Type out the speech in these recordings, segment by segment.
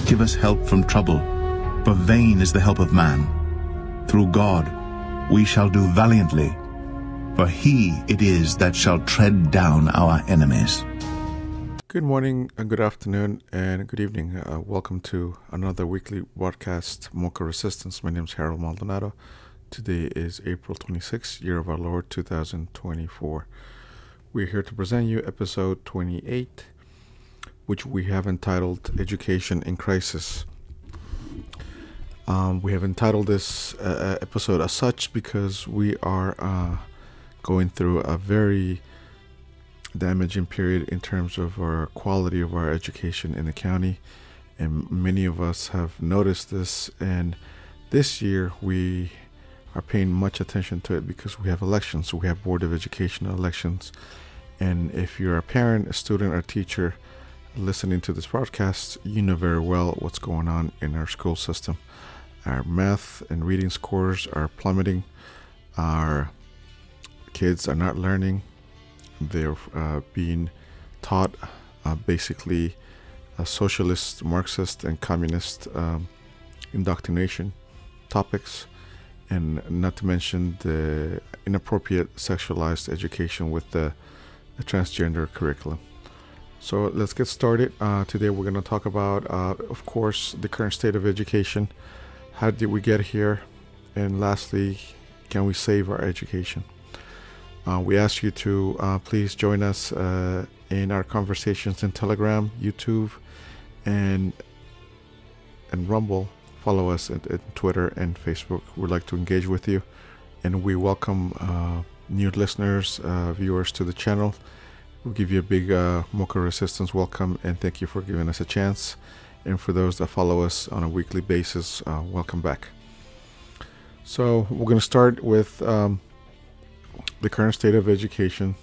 give us help from trouble, for vain is the help of man. Through God we shall do valiantly, for he it is that shall tread down our enemies. Good morning, good afternoon, and good evening. Welcome to another weekly broadcast, MoCo Resistance. My name is Harold Maldonado. Today is April 26th, year of our Lord, 2024. We're here to present you episode 28, which we have entitled Education in Crisis. We have entitled this episode as such because we are going through a very damaging period in terms of our quality of our education in the county, and many of us have noticed this, and this year we are paying much attention to it because we have elections. We have Board of Education elections, and if you're a parent, a student, or teacher listening to this broadcast, you know very well what's going on in our school system. Our math and reading scores are plummeting. Our kids are not learning. They're being taught basically socialist, Marxist, and communist indoctrination topics, and not to mention the inappropriate sexualized education with the transgender curriculum. So let's get started. Today we're going to talk about, of course, the current state of education. How did we get here? And lastly, can we save our education? We ask you to please join us in our conversations in Telegram, YouTube, and Rumble. Follow us at Twitter and Facebook. We'd like to engage with you, and we welcome new listeners, viewers to the channel. We'll give you a big MoCo Resistance welcome, and thank you for giving us a chance. And for those that follow us on a weekly basis, welcome back. So we're going to start with the current state of education.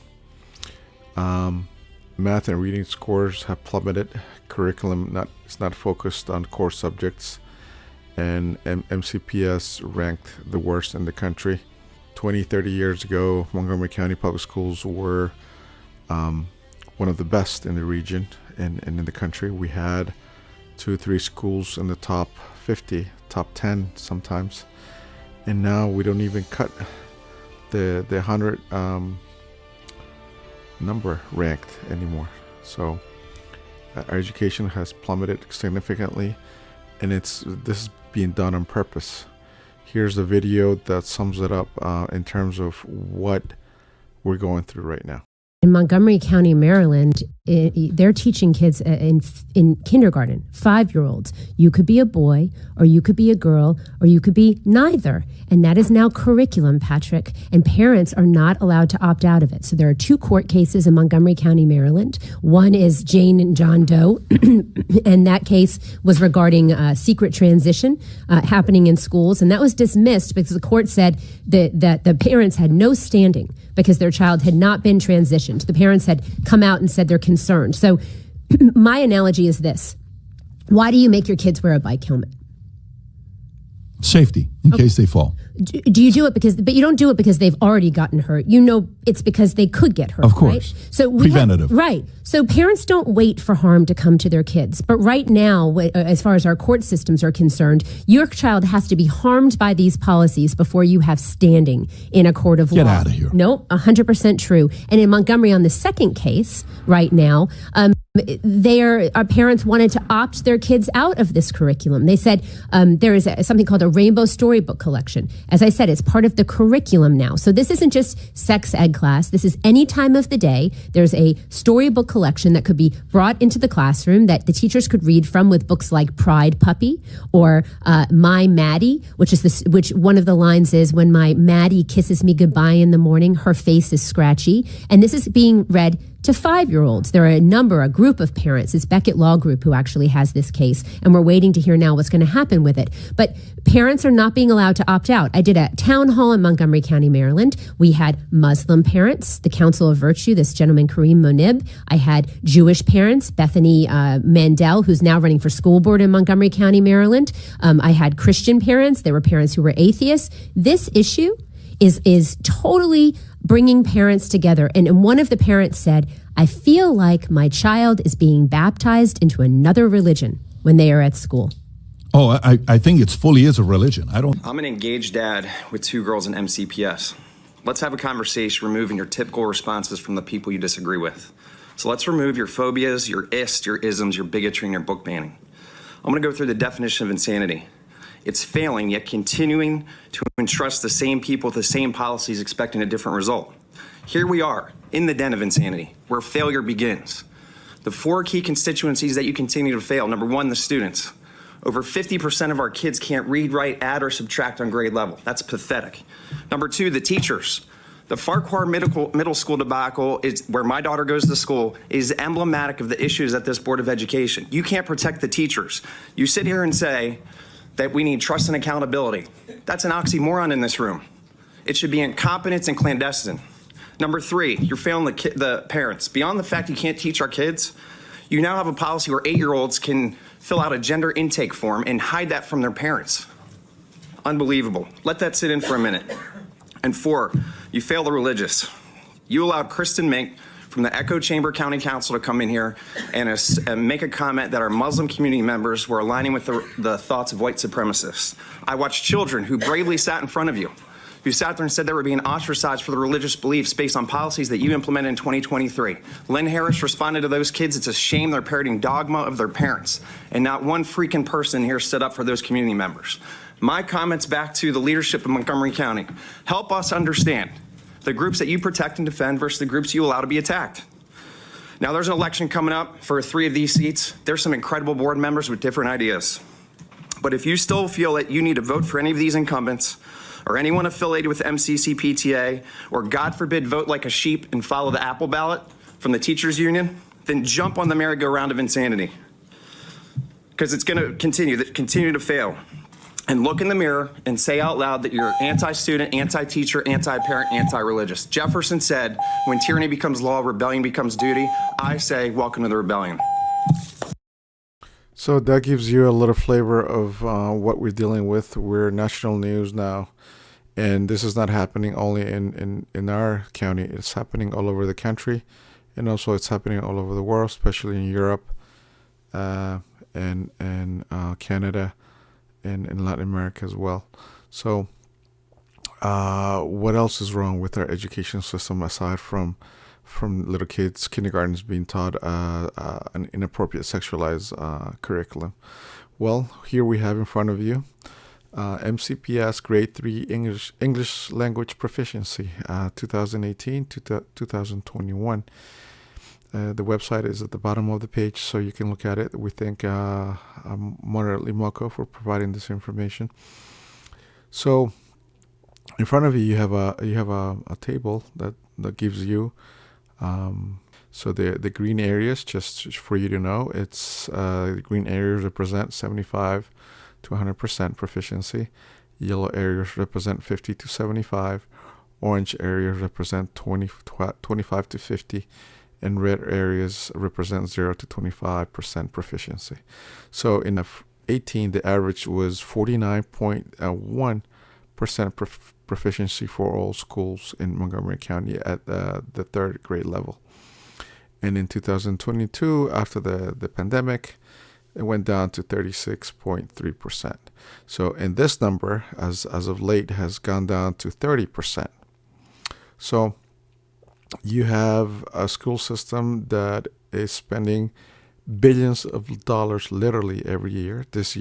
Math and reading scores have plummeted. Curriculum is not focused on core subjects, and MCPS ranked the worst in the country. 20-30 years ago, Montgomery County Public Schools were one of the best in the region and in the country. We had 2-3 schools in the top 50, top 10 sometimes, and now we don't even cut the 100 number ranked anymore. So our education has plummeted significantly, and this is being done on purpose. Here's a video that sums it up in terms of what we're going through right now. In Montgomery County, Maryland, they're teaching kids in kindergarten, 5-year-olds. You could be a boy, or you could be a girl, or you could be neither. And that is now curriculum, Patrick. And parents are not allowed to opt out of it. So there are 2 court cases in Montgomery County, Maryland. One is Jane and John Doe, and that case was regarding secret transition happening in schools. And that was dismissed because the court said that the parents had no standing because their child had not been transitioned. The parents had come out and said they're concerned. So my analogy is this. Why do you make your kids wear a bike helmet? Safety, in case they fall. Do you do it but you don't do it because they've already gotten hurt. You know it's because they could get hurt. Of course. Right? So preventative. Right. So parents don't wait for harm to come to their kids. But right now, as far as our court systems are concerned, your child has to be harmed by these policies before you have standing in a court of law. Get out of here. Nope, 100% true. And in Montgomery, on the second case right now, our parents wanted to opt their kids out of this curriculum. They said there is something called a rainbow storybook collection. As I said, it's part of the curriculum now. So this isn't just sex ed class. This is any time of the day. There's a storybook collection that could be brought into the classroom that the teachers could read from, with books like Pride Puppy or My Maddie, which one of the lines is, when my Maddie kisses me goodbye in the morning, her face is scratchy. And this is being read to 5-year-olds. There are a group of parents. It's Beckett Law Group who actually has this case, and we're waiting to hear now what's going to happen with it. But parents are not being allowed to opt out. I did a town hall in Montgomery County, Maryland. We had Muslim parents, the Council of Virtue, this gentleman Kareem Monib. I had Jewish parents, Bethany Mandel, who's now running for school board in Montgomery County, Maryland. I had Christian parents. There were parents who were atheists. This issue is totally bringing parents together. And one of the parents said, I feel like my child is being baptized into another religion. when they are at school? Oh, I think it fully is a religion. I'm an engaged dad with 2 girls in MCPS. Let's have a conversation removing your typical responses from the people you disagree with. So let's remove your phobias, your ists, your isms, your bigotry, and your book banning. I'm going to go through the definition of insanity. It's failing, yet continuing to entrust the same people with the same policies, expecting a different result. Here we are, in the den of insanity, where failure begins. The 4 key constituencies that you continue to fail. Number 1, the students. Over 50% of our kids can't read, write, add, or subtract on grade level. That's pathetic. Number 2, the teachers. The Farquhar middle school debacle, is where my daughter goes to school, is emblematic of the issues at this Board of Education. You can't protect the teachers. You sit here and say that we need trust and accountability. That's an oxymoron in this room. It should be incompetence and clandestine. Number 3, you're failing the parents. Beyond the fact you can't teach our kids, you now have a policy where 8-year-olds can fill out a gender intake form and hide that from their parents. Unbelievable. Let that sit in for a minute. And 4, you fail the religious. You allowed Kristen Mink from the Echo Chamber County Council to come in here and make a comment that our Muslim community members were aligning with the thoughts of white supremacists. I watched children who bravely sat in front of you, who sat there and said they were being ostracized for their religious beliefs based on policies that you implemented in 2023. Lynn Harris responded to those kids, it's a shame they're parroting dogma of their parents. And not one freaking person here stood up for those community members. My comments back to the leadership of Montgomery County. Help us understand the groups that you protect and defend versus the groups you allow to be attacked. Now there's an election coming up for 3 of these seats. There's some incredible board members with different ideas. But if you still feel that you need to vote for any of these incumbents, or anyone affiliated with MCCPTA, or God forbid, vote like a sheep and follow the Apple Ballot from the teachers union, then jump on the merry-go-round of insanity. Because it's gonna continue to fail. And look in the mirror and say out loud that you're anti-student, anti-teacher, anti-parent, anti-religious. Jefferson said, when tyranny becomes law, rebellion becomes duty. I say, welcome to the rebellion. So that gives you a little flavor of what we're dealing with. We're national news now. And this is not happening only in our county. It's happening all over the country. And also it's happening all over the world, especially in Europe and Canada and in Latin America as well. So what else is wrong with our education system aside from little kids, kindergartens being taught an inappropriate sexualized curriculum? Well, here we have in front of you MCPS Grade 3 English Language Proficiency 2018 to 2021. The website is at the bottom of the page, so you can look at it. We thank moderately MoCo for providing this information. So in front of you, you have a table that gives you so the green areas, just for you to know, it's the green areas represent 75 to 100% proficiency. Yellow areas represent 50 to 75. Orange areas represent 25 to 50. And red areas represent 0 to 25% proficiency. So in 18, the average was 49.1% proficiency for all schools in Montgomery County at the 3rd grade level. And in 2022, after the pandemic, it went down to 36.3%. So in this number, as of late, has gone down to 30%. So you have a school system that is spending billions of dollars literally every year. This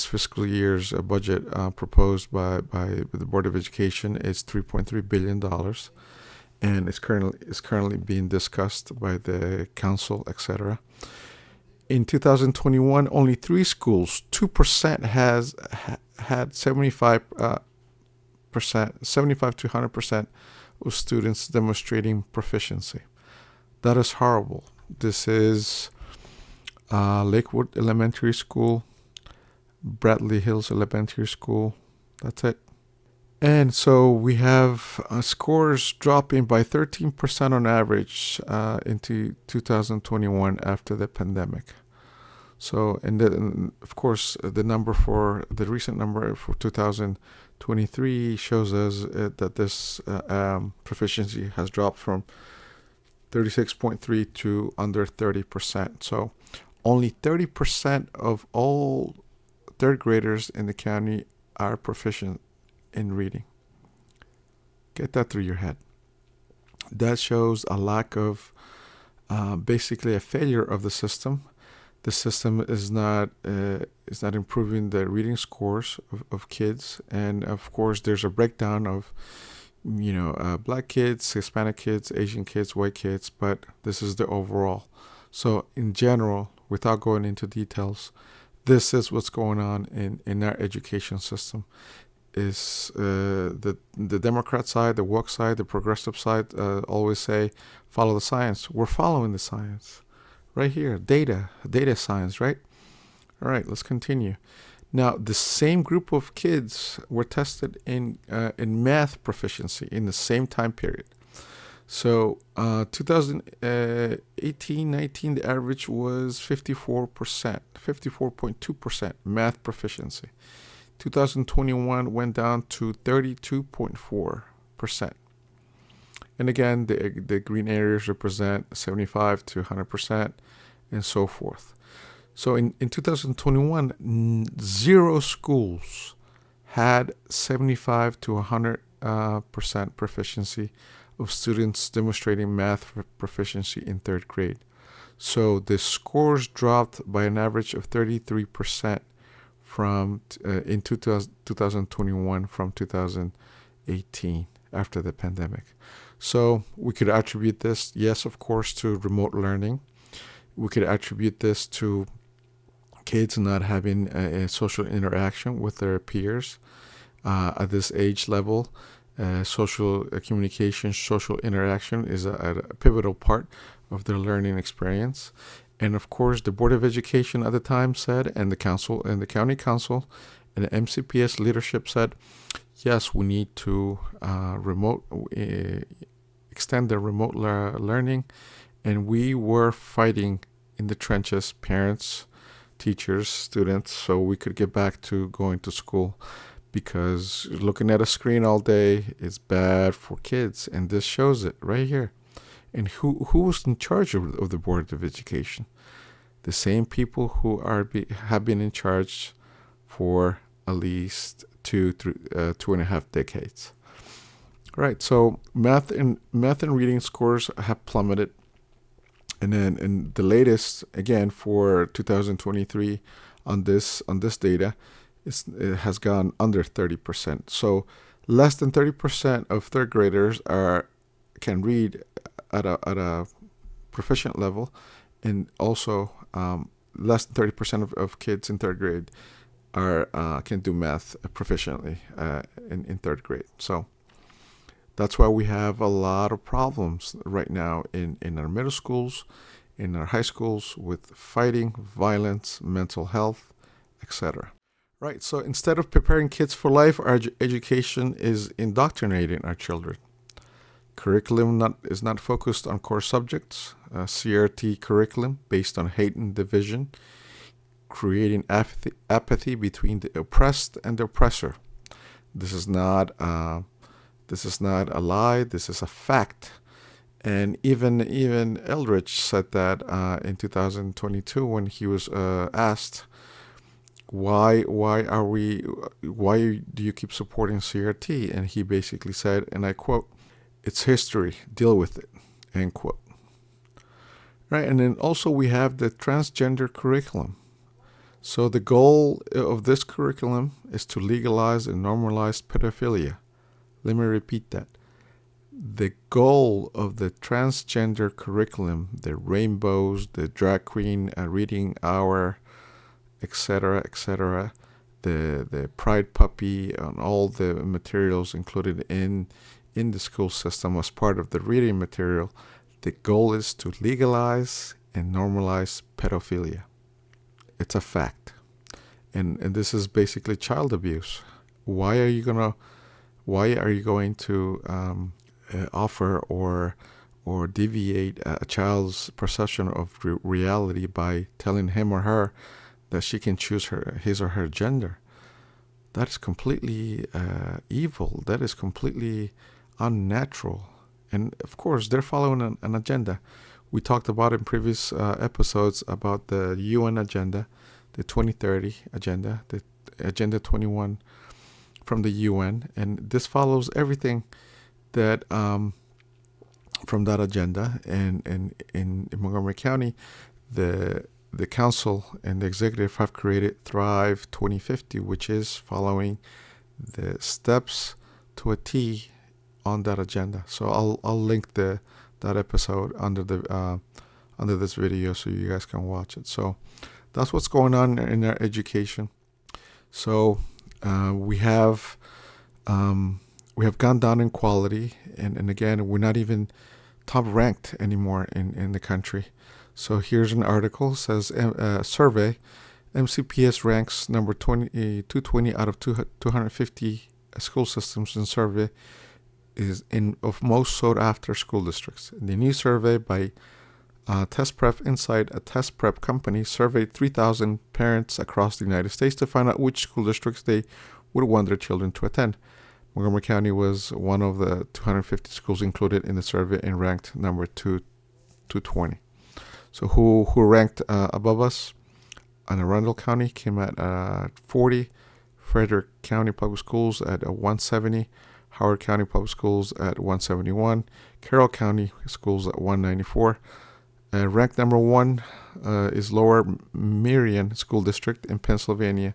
fiscal year's budget proposed by the Board of Education is $3.3 billion, and it's currently being discussed by the council, etc. In 2021, only 3 schools, 2% had 75 to 100% of students demonstrating proficiency. That is horrible. This is Lakewood Elementary School, Bradley Hills Elementary School. That's it. And so we have scores dropping by 13% on average into 2021 after the pandemic. So, and of course, the recent number for 2023 shows us that this proficiency has dropped from 36.3 to under 30%. So only 30% of all third graders in the county are proficient in reading. Get that through your head. That shows a lack of, basically a failure of the system. The system is not improving the reading scores of kids, and of course there's a breakdown of black kids, Hispanic kids, Asian kids, white kids, but this is the overall. So in general, without going into details, this is what's going on in our education system. Is the Democrat side, the woke side, the progressive side always say, follow the science. We're following the science. Right here, data science, right? All right, let's continue. Now, the same group of kids were tested in math proficiency in the same time period. So 2018-19, the average was 54.2% math proficiency. 2021 went down to 32.4%. And again, the green areas represent 75 to 100% and so forth. So in 2021, 0 schools had 75 to 100% proficiency of students demonstrating math proficiency in third grade. So the scores dropped by an average of 33% in 2021 from 2018 after the pandemic. So we could attribute this, yes, of course, to remote learning. We could attribute this to kids not having a social interaction with their peers at this age level. Social communication, social interaction is a pivotal part of their learning experience. And of course, the Board of Education at the time said, and the council and the county council and the MCPS leadership said, yes, we need to extend the remote learning. And we were fighting in the trenches, parents, teachers, students, so we could get back to going to school, because looking at a screen all day is bad for kids. And this shows it right here. And who was in charge of the Board of Education? The same people who have been in charge for at least 2.5 decades. Right. So math and reading scores have plummeted, and then in the latest again for 2023 on this data, it has gone under 30%. So less than 30% of third graders can read at a proficient level, and also less than 30% of kids in third grade can do math proficiently in third grade. So that's why we have a lot of problems right now in our middle schools, in our high schools, with fighting, violence, mental health, etc. Right. So instead of preparing kids for life, our education is indoctrinating our children. Curriculum is not focused on core subjects. CRT curriculum based on hate and division, creating apathy between the oppressed and the oppressor. This is not a lie. This is a fact. And even Eldridge said that in 2022 when he was asked, why do you keep supporting CRT? And he basically said, and I quote, "It's history, deal with it," end quote. Right, and then also we have the transgender curriculum. So the goal of this curriculum is to legalize and normalize pedophilia. Let me repeat that. The goal of the transgender curriculum, the rainbows, the drag queen reading hour, etc., the pride puppy, and all the materials included in the school system as part of the reading material, the goal is to legalize and normalize pedophilia. It's a fact. And this is basically child abuse. Why are you going to offer or deviate a child's perception of reality by telling him or her that she can choose his or her gender? That is completely evil. That is completely unnatural. And of course, they're following an agenda. We talked about in previous episodes about the UN agenda, the 2030 agenda, the Agenda 21 from the UN, and this follows everything that from that agenda. And in Montgomery County, the council and the executive have created Thrive 2050, which is following the steps to a T on that agenda. So I'll link that episode under this video so you guys can watch it. So that's what's going on in our education. So we have gone down in quality, and again, we're not even top ranked anymore in the country. So here's an article. It says survey, MCPS ranks number 220 out of 250 school systems in survey of most sought after school districts. The new survey by Test Prep Insight, a test prep company, surveyed 3,000 parents across the United States to find out which school districts they would want their children to attend. Montgomery County was one of the 250 schools included in the survey and ranked number 220. So who ranked above us? Arundel County came at 40, Frederick County Public Schools at 170, Howard County Public Schools at 171, Carroll County Schools at 194. Ranked number 1 is Lower Merion School District in Pennsylvania,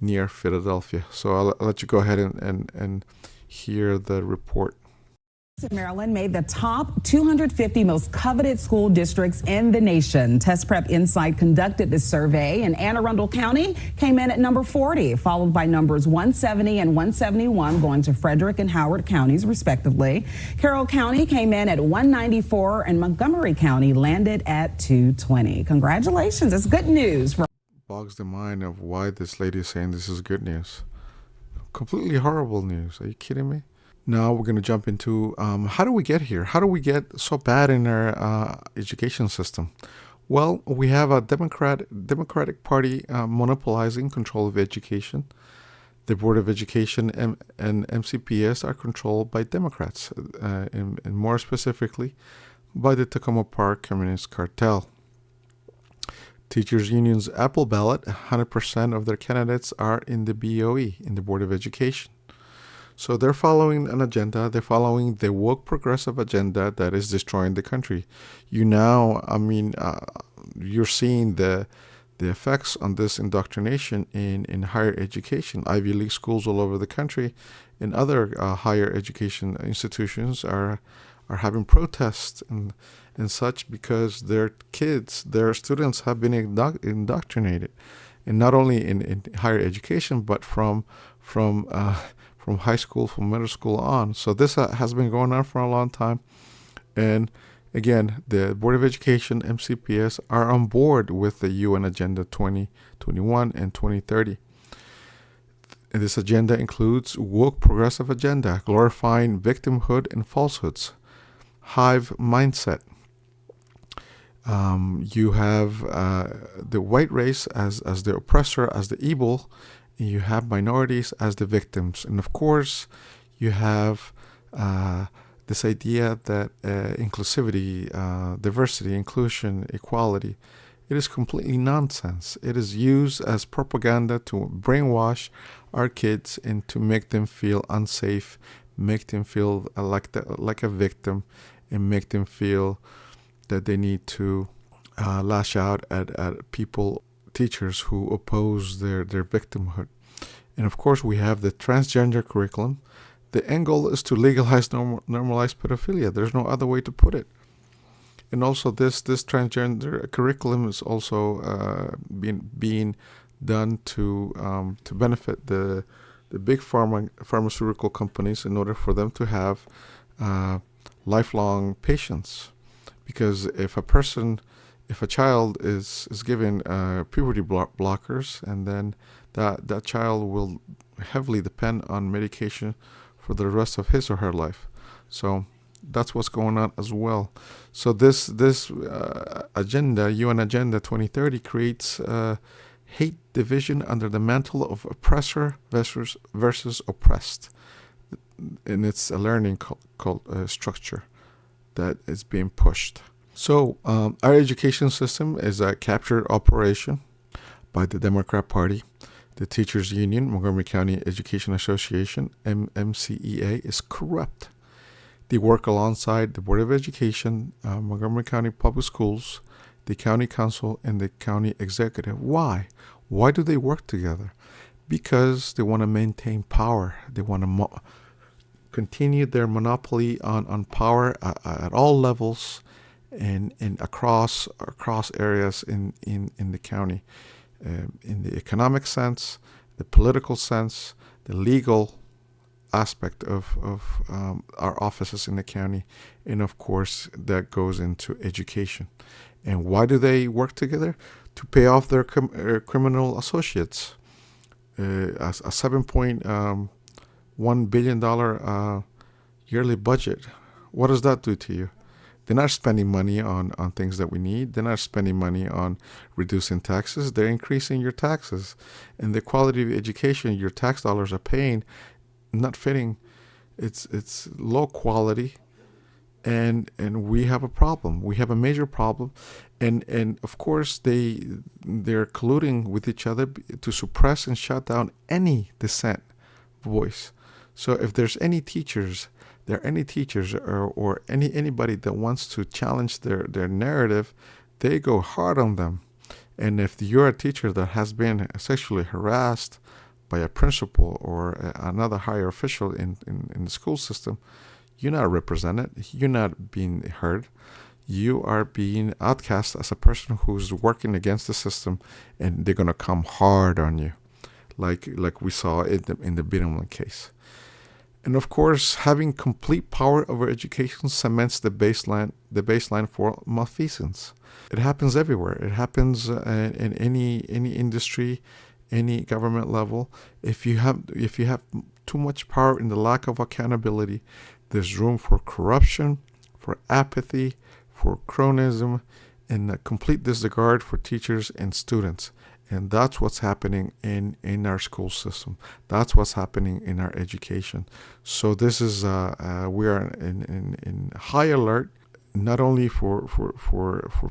near Philadelphia. So I'll let you go ahead and hear the report. Maryland made the top 250 most coveted school districts in the nation. Test Prep Insight conducted this survey, and Anne Arundel County came in at number 40, followed by numbers 170 and 171 going to Frederick and Howard counties, respectively. Carroll County came in at 194, and Montgomery County landed at 220. Congratulations. It's good news. Bogs the mind of why this lady is saying this is good news. Completely horrible news. Are you kidding me? Now we're going to jump into how do we get here? How do we get so bad in our education system? Well, we have a Democratic Party monopolizing control of education. The Board of Education and MCPS are controlled by Democrats, and more specifically by the Takoma Park Communist Cartel. Teachers Union's Apple Ballot, 100% of their candidates are in the BOE, in the Board of Education. So they're following an agenda. They're following the woke progressive agenda that is destroying the country. You're seeing the effects on this indoctrination in higher education. Ivy League schools all over the country and other higher education institutions are having protests and such because their students have been indoctrinated, and not only in higher education but from high school, from middle school on. So this has been going on for a long time. And again, the Board of Education, MCPS, are on board with the UN Agenda 2021 and 2030. And this agenda includes woke progressive agenda, glorifying victimhood and falsehoods, hive mindset. You have the white race as the oppressor, as the evil. You have minorities as the victims. And of course, you have this idea that inclusivity, diversity, inclusion, equality, it is completely nonsense. It is used as propaganda to brainwash our kids and to make them feel unsafe, make them feel like a victim, and make them feel that they need to lash out at teachers who oppose their victimhood. And of course, we have the transgender curriculum. The end goal is to legalize, normalize pedophilia. There's no other way to put it. And also, this transgender curriculum is also being done to benefit the big pharmaceutical companies in order for them to have lifelong patients. Because if a child is given puberty blockers, and then that child will heavily depend on medication for the rest of his or her life. So that's what's going on as well. So this agenda, UN Agenda 2030, creates hate division under the mantle of oppressor versus oppressed. And it's a learning structure that is being pushed. So our education system is a captured operation by the Democrat Party. The Teachers Union, Montgomery County Education Association, MCEA, is corrupt. They work alongside the Board of Education, Montgomery County Public Schools, the County Council, and the County Executive. Why? Why do they work together? Because they want to maintain power. They want to continue their monopoly on power at all levels and across areas in the county, in the economic sense, the political sense, the legal aspect of our offices in the county, and of course that goes into education. And why do they work together? To pay off their criminal associates. A $7.1 billion yearly budget. What does that do to you? They're not spending money on things that we need. They're not spending money on reducing taxes. They're increasing your taxes. And the quality of education your tax dollars are paying, not fitting. It's low quality. And we have a problem. We have a major problem. And of course they're colluding with each other to suppress and shut down any dissent voice. So if there's any teachers, or anybody that wants to challenge their narrative, they go hard on them. And if you're a teacher that has been sexually harassed by a principal or another higher official in the school system, you're not represented. You're not being heard. You are being outcast as a person who's working against the system, and they're going to come hard on you, like we saw in the Biddleman case. And of course, having complete power over education cements the baseline for malfeasance. It happens everywhere. It happens in any industry, any government level. If you have too much power and the lack of accountability, there's room for corruption, for apathy, for cronyism, and a complete disregard for teachers and students. And that's what's happening in our school system. That's what's happening in our education. So this is we are in high alert, not only for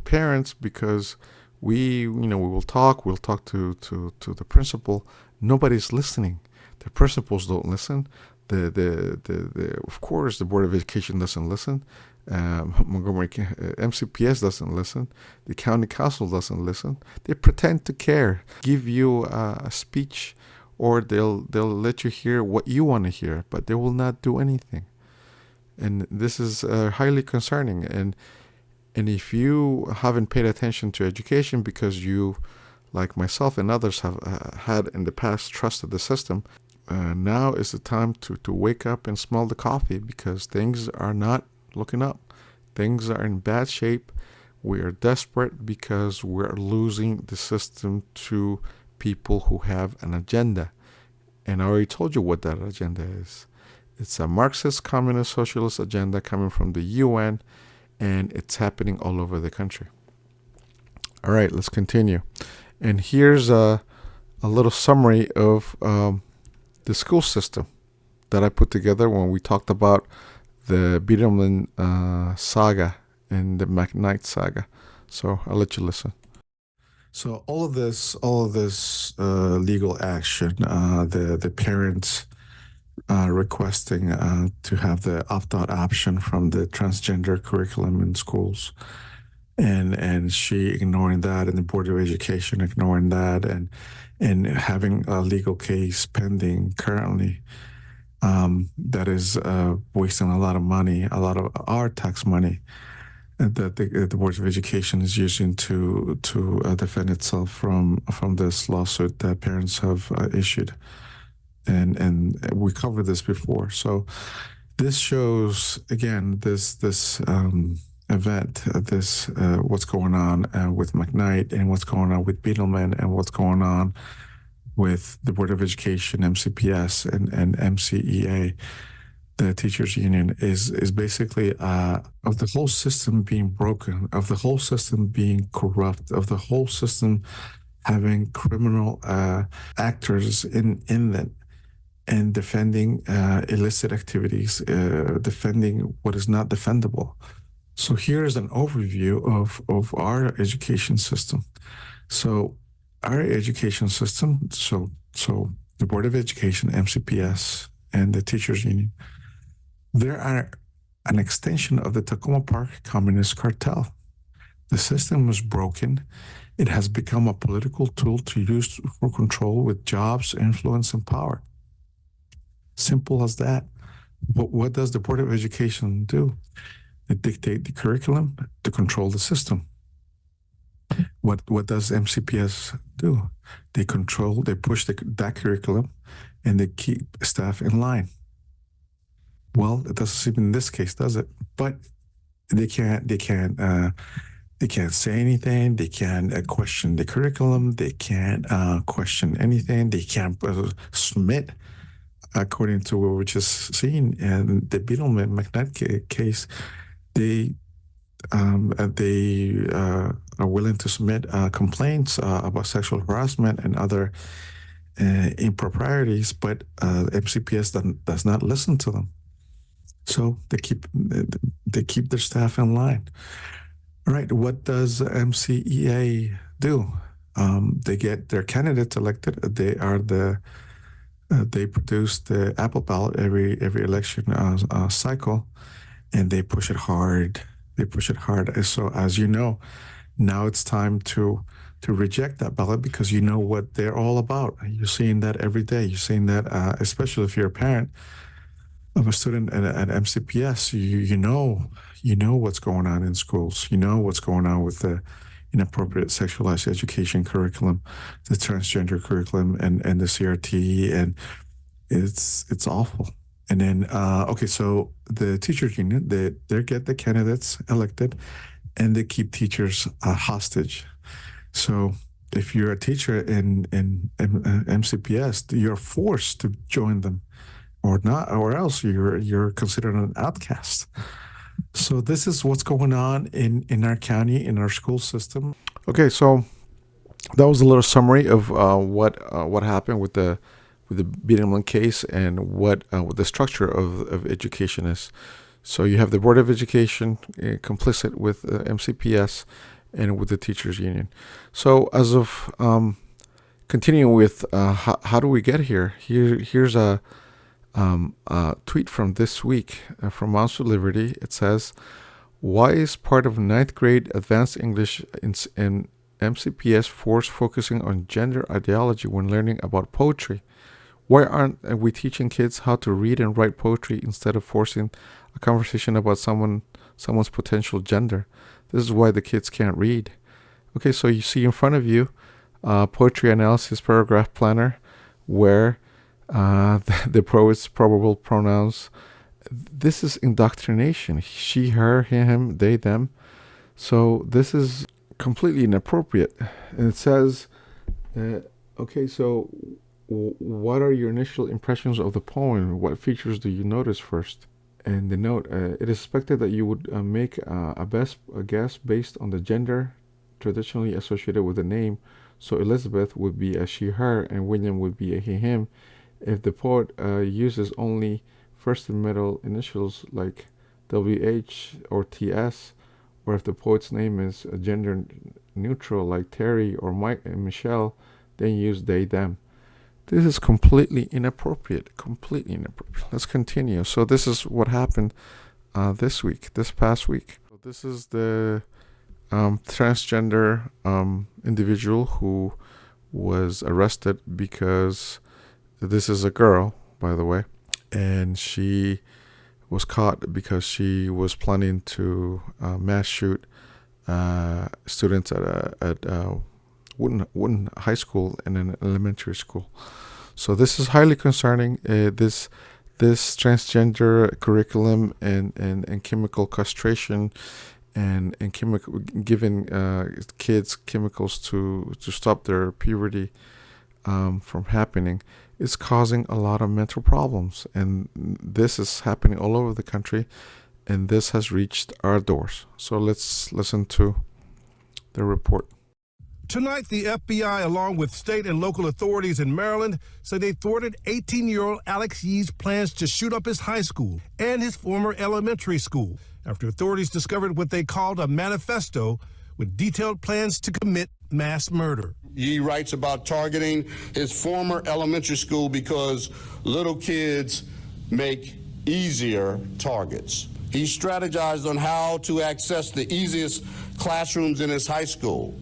parents, because we will talk. We'll talk to the principal. Nobody's listening. The principals don't listen. Of course the Board of Education doesn't listen. Montgomery MCPS doesn't listen. The county council doesn't listen. They pretend to care, give you a speech, or they'll let you hear what you want to hear, but they will not do anything. And this is highly concerning. And if you haven't paid attention to education because you, like myself and others, have had in the past trusted the system, now is the time to wake up and smell the coffee, because things are not looking up. Things are in bad shape. We are desperate because we're losing the system to people who have an agenda. And I already told you what that agenda is. It's a Marxist, communist, socialist agenda coming from the UN, and it's happening all over the country. All right, let's continue. And here's a little summary of the school system that I put together when we talked about the Biddleman saga and the McKnight saga. So I'll let you listen. So all of this legal action, the parents requesting to have the opt-out option from the transgender curriculum in schools, and she ignoring that, and the Board of Education ignoring that, and having a legal case pending currently. That is wasting a lot of money, a lot of our tax money that the Board of Education is using to defend itself from this lawsuit that parents have issued, and we covered this before. So this shows again this event, what's going on with McKnight, and what's going on with Biddleman, and what's going on with the Board of Education, MCPS, and MCEA, the teachers union, is basically of the whole system being broken, of the whole system being corrupt, of the whole system having criminal actors in it, and defending illicit activities, defending what is not defendable. So here's an overview of our education system. So our education system, so the Board of Education, MCPS, and the Teachers Union, they are an extension of the Takoma Park Communist Cartel. The system was broken. It has become a political tool to use for control with jobs, influence, and power. Simple as that. But what does the Board of Education do? They dictate the curriculum to control the system. What does MCPS do? They push that curriculum, and they keep staff in line. Well, it doesn't seem in this case, does it? But they can't say anything. They can't question the curriculum. They can't question anything. They can't submit, according to what we're just seeing in the Beetleman McNutt case. They are willing to submit complaints about sexual harassment and other improprieties, but MCPS does not listen to them. So they keep their staff in line. All right, what does MCEA do? They get their candidates elected. They produce the Apple Ballot every election cycle, and they push it hard. So as you know, now it's time to reject that ballot, because you know what they're all about. You're seeing that every day. You're seeing that, especially if you're a parent of a student at MCPS. You know what's going on in schools. You know what's going on with the inappropriate sexualized education curriculum, the transgender curriculum, and the CRT, and it's awful. And then so the teachers union, they get the candidates elected, and they keep teachers hostage. So if you're a teacher in MCPS, you're forced to join them, or not, or else you're considered an outcast. So this is what's going on in our county, in our school system. Okay, so that was a little summary of what happened with the Beetleman case, and what the structure of education is. So you have the Board of Education complicit with MCPS and with the Teachers Union. So as of continuing with how do we get here? Here's a tweet from this week from Mounts of Liberty. It says, "Why is part of 9th grade advanced English in MCPS force focusing on gender ideology when learning about poetry? Why aren't we teaching kids how to read and write poetry instead of forcing a conversation about someone's potential gender? This is why the kids can't read." Okay, so you see in front of you poetry analysis paragraph planner, where the poet's probable pronouns. This is indoctrination. She, her, him, they, them. So this is completely inappropriate. And it says, so what are your initial impressions of the poem? What features do you notice first? And the note, it is expected that you would make a guess based on the gender traditionally associated with the name. So Elizabeth would be a she, her, and William would be a he, him. If the poet uses only first and middle initials like WH or TS, or if the poet's name is gender neutral like Terry or Mike and Michelle, then use they, them. This is completely inappropriate. Let's continue. So this is what happened this past week. So this is the transgender individual who was arrested because this is a girl, by the way, and she was caught because she was planning to mass shoot students at Wooden High School and an elementary school. So this is highly concerning. This transgender curriculum and chemical castration and giving kids chemicals to stop their puberty from happening is causing a lot of mental problems, and this is happening all over the country, and this has reached our doors. So let's listen to the report. Tonight, the FBI, along with state and local authorities in Maryland, say they thwarted 18-year-old Alex Yee's plans to shoot up his high school and his former elementary school. after authorities discovered what they called a manifesto with detailed plans to commit mass murder. He writes about targeting his former elementary school because little kids make easier targets. He strategized on how to access the easiest classrooms in his high school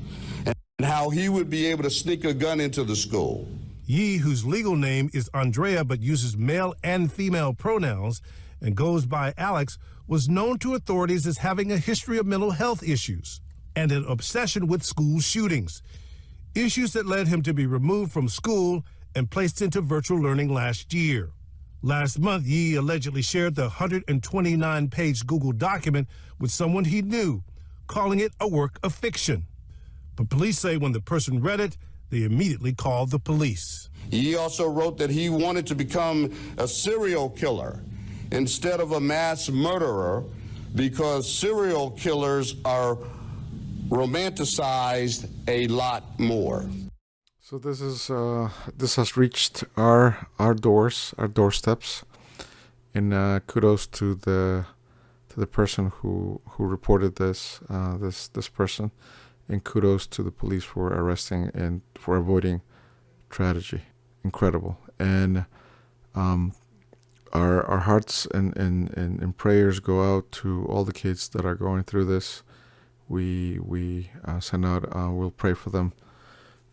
and how he would be able to sneak a gun into the school. Yee, whose legal name is Andrea but uses male and female pronouns and goes by Alex, was known to authorities as having a history of mental health issues and an obsession with school shootings, issues that led him to be removed from school and placed into virtual learning last year. Last month, Yee allegedly shared the 129-page Google document with someone he knew, calling it a work of fiction. But police say when the person read it, they immediately called the police. He also wrote that he wanted to become a serial killer instead of a mass murderer because serial killers are romanticized a lot more. So this has reached our doorsteps, and kudos to the person who reported this person, and kudos to the police for arresting and for avoiding tragedy. Incredible. And our hearts and prayers go out to all the kids that are going through this. We send out. We'll pray for them,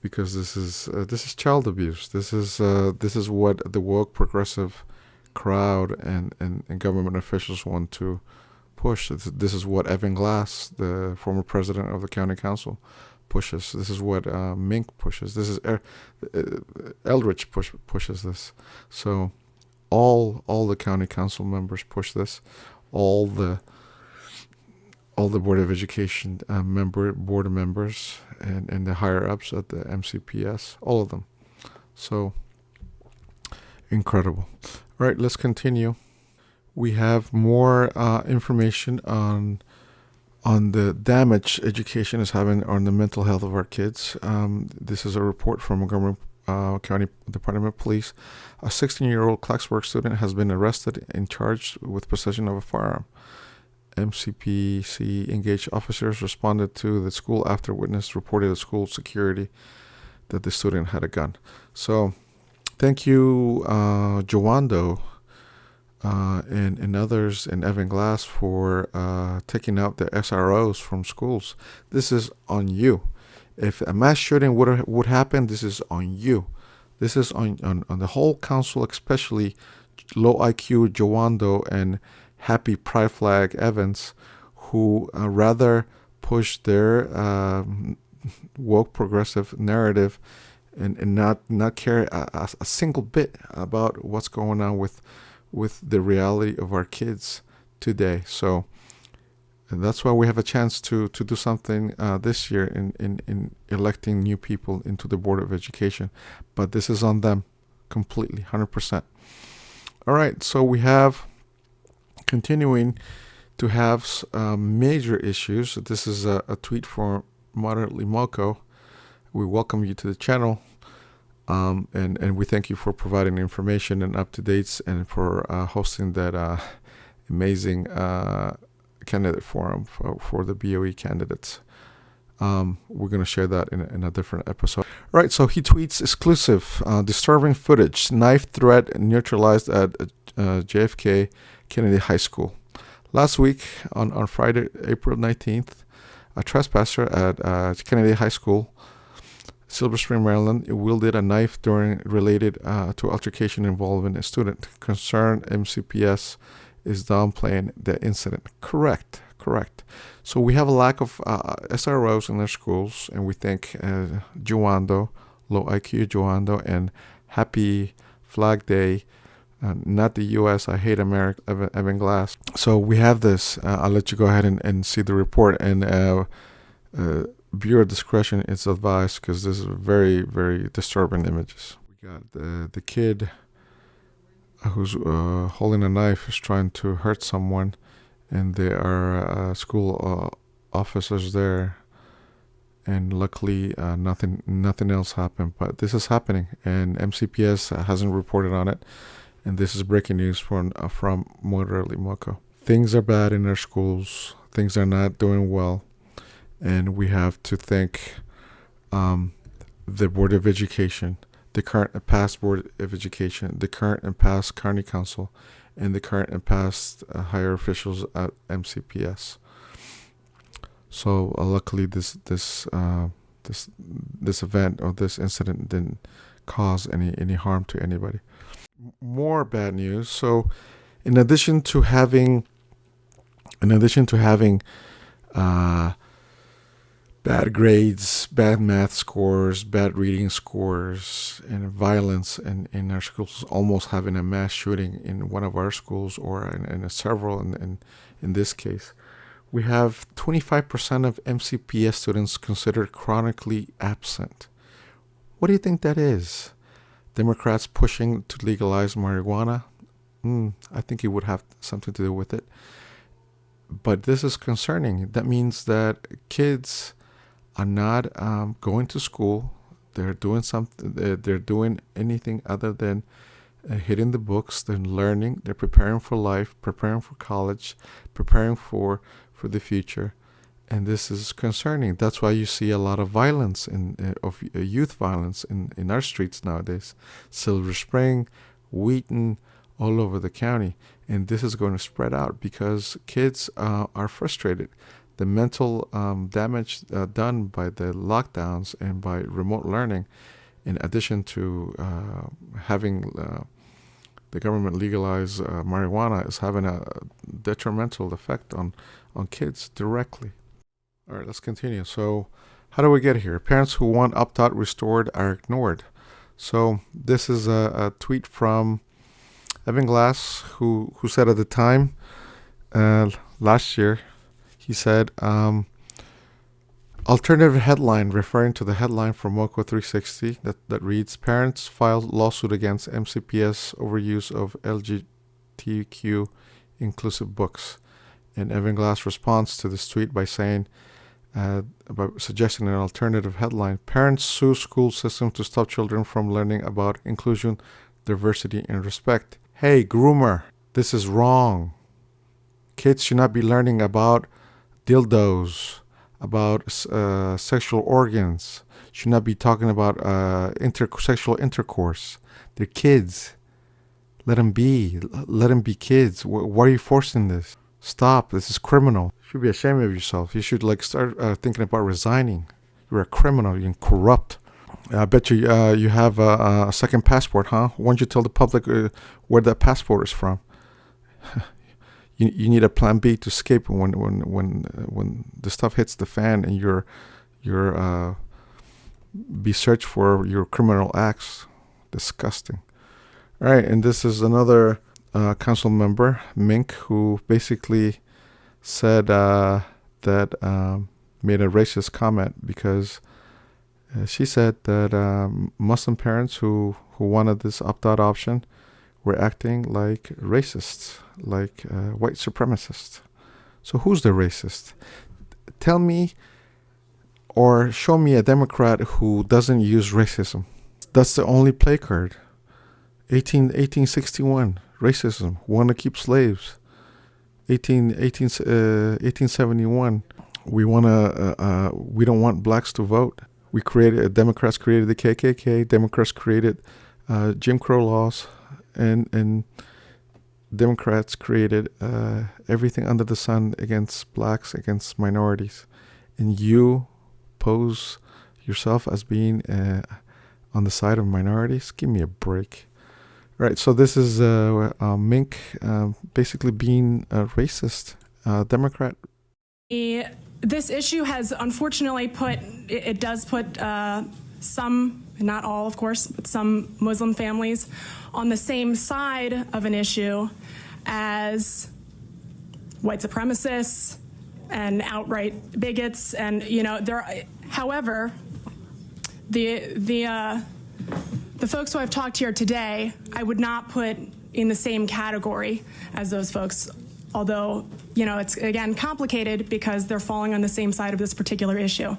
because this is child abuse. This is what the woke progressive crowd and government officials want to push. This is what Evan Glass, the former president of the county council, pushes. This is what Mink pushes. This is Eldridge pushes this. So all the county council members push this. All the Board of Education board members and the higher ups at the MCPS, all of them. So incredible. All right, let's continue. We have more information on the damage education is having on the mental health of our kids. This is a report from Montgomery County Department of Police. A 16-year-old Clarksburg student has been arrested and charged with possession of a firearm. MCPC engaged officers responded to the school after witness reported to school security that the student had a gun. So thank you, Joando, and others, and Evan Glass for taking out the SROs from schools. This is on you. If a mass shooting would happen, this is on you. This is on the whole council, especially low IQ Joando and Happy Pride Flag Evans, who rather push their woke progressive narrative and not care a single bit about what's going on with the reality of our kids today. So and that's why we have a chance to do something this year in electing new people into the Board of Education. But this is on them completely, 100%. All right, so we have continuing to have major issues. This is a tweet for Moderately MoCo. We welcome you to the channel, and we thank you for providing information and up-to-dates and for hosting that amazing candidate forum for the BOE candidates. We're going to share that in a different episode. All right, so he tweets exclusive, disturbing footage, knife threat neutralized at JFK Kennedy High School. Last week, on Friday, April 19th, a trespasser at Kennedy High School, Silver Spring, Maryland, wielded a knife during related to altercation involving a student. Concerned MCPS is downplaying the incident. Correct. So we have a lack of SROs in their schools, and we thank Joando, Low IQ Joando, and Happy Flag Day. Not the U.S. I hate America, Evan Glass. So we have this. I'll let you go ahead and see the report, and viewer discretion is advised, because this is very, very disturbing images. We got the kid who's holding a knife is trying to hurt someone, and there are school officers there, and luckily nothing else happened. But this is happening, and MCPS hasn't reported on it. And this is breaking news from Moderately MoCo. things are bad in our schools. Things are not doing well. And we have to thank the Board of Education, the current and past Board of Education, the current and past County Council, and the current and past higher officials at MCPS. So luckily, this event or this incident didn't cause any harm to anybody. More bad news. So, in addition to having bad grades, bad math scores, bad reading scores, and violence in our schools, almost having a mass shooting in one of our schools or in several in this case, we have 25% of MCPS students considered chronically absent. What do you think that is? Democrats pushing to legalize marijuana? I think it would have something to do with it. But this is concerning. That means that kids are not going to school. They're doing something. They're doing anything other than hitting the books. They're learning. They're preparing for life, preparing for college, preparing for the future. And this is concerning. That's why you see a lot of violence of youth violence in our streets nowadays. Silver Spring, Wheaton, all over the county. And this is going to spread out because kids are frustrated. The mental damage done by the lockdowns and by remote learning, in addition to having the government legalize marijuana, is having a detrimental effect on kids directly. All right, let's continue. So how do we get here? Parents who want opt-out restored are ignored. So this is a tweet from Evan Glass, who said at the time, last year, he said, alternative headline, referring to the headline from MoCo 360 that reads, parents filed lawsuit against MCPS over use of LGBTQ inclusive books. And Evan Glass responds to this tweet by saying, about suggesting an alternative headline, parents sue school system to stop children from learning about inclusion, diversity, and respect. Hey, groomer, this is wrong. Kids should not be learning about dildos, about sexual organs. Should not be talking about sexual intercourse. They're kids. Let them be. Let them be kids. Why are you forcing this? Stop. This is criminal. You should be ashamed of yourself. You should start thinking about resigning. You're a criminal. You're corrupt. I bet you you have a second passport, huh? Why don't you tell the public where that passport is from? You need a plan B to escape when the stuff hits the fan and you're be searched for your criminal acts. Disgusting. All right, and this is another council member, Mink, who basically said that made a racist comment because she said that Muslim parents who wanted this opt-out option were acting like racists, like white supremacists. So who's the racist? Tell me or show me a Democrat who doesn't use racism. That's the only play card. 1861, racism, want to keep slaves. 1871, we don't want blacks to vote. Democrats created the KKK. Democrats created Jim Crow laws, and Democrats created everything under the sun against blacks, against minorities. And you pose yourself as being on the side of minorities? Give me a break. Right, so this is Mink basically being a racist Democrat. This issue has unfortunately does put some, not all of course, but some Muslim families on the same side of an issue as white supremacists and outright bigots. And however, the folks who I've talked here today, I would not put in the same category as those folks, although, it's, again, complicated because they're falling on the same side of this particular issue.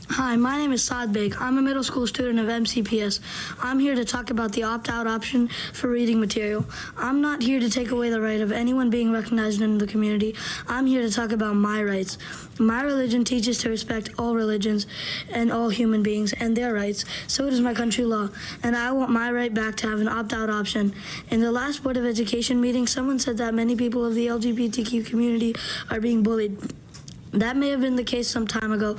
Hi, my name is Saad Beg. I'm a middle school student of MCPS. I'm here to talk about the opt-out option for reading material. I'm not here to take away the right of anyone being recognized in the community. I'm here to talk about my rights. My religion teaches to respect all religions and all human beings and their rights. So does my country law, and I want my right back to have an opt-out option. In the last Board of Education meeting, someone said that many people of the LGBTQ community are being bullied. That may have been the case some time ago,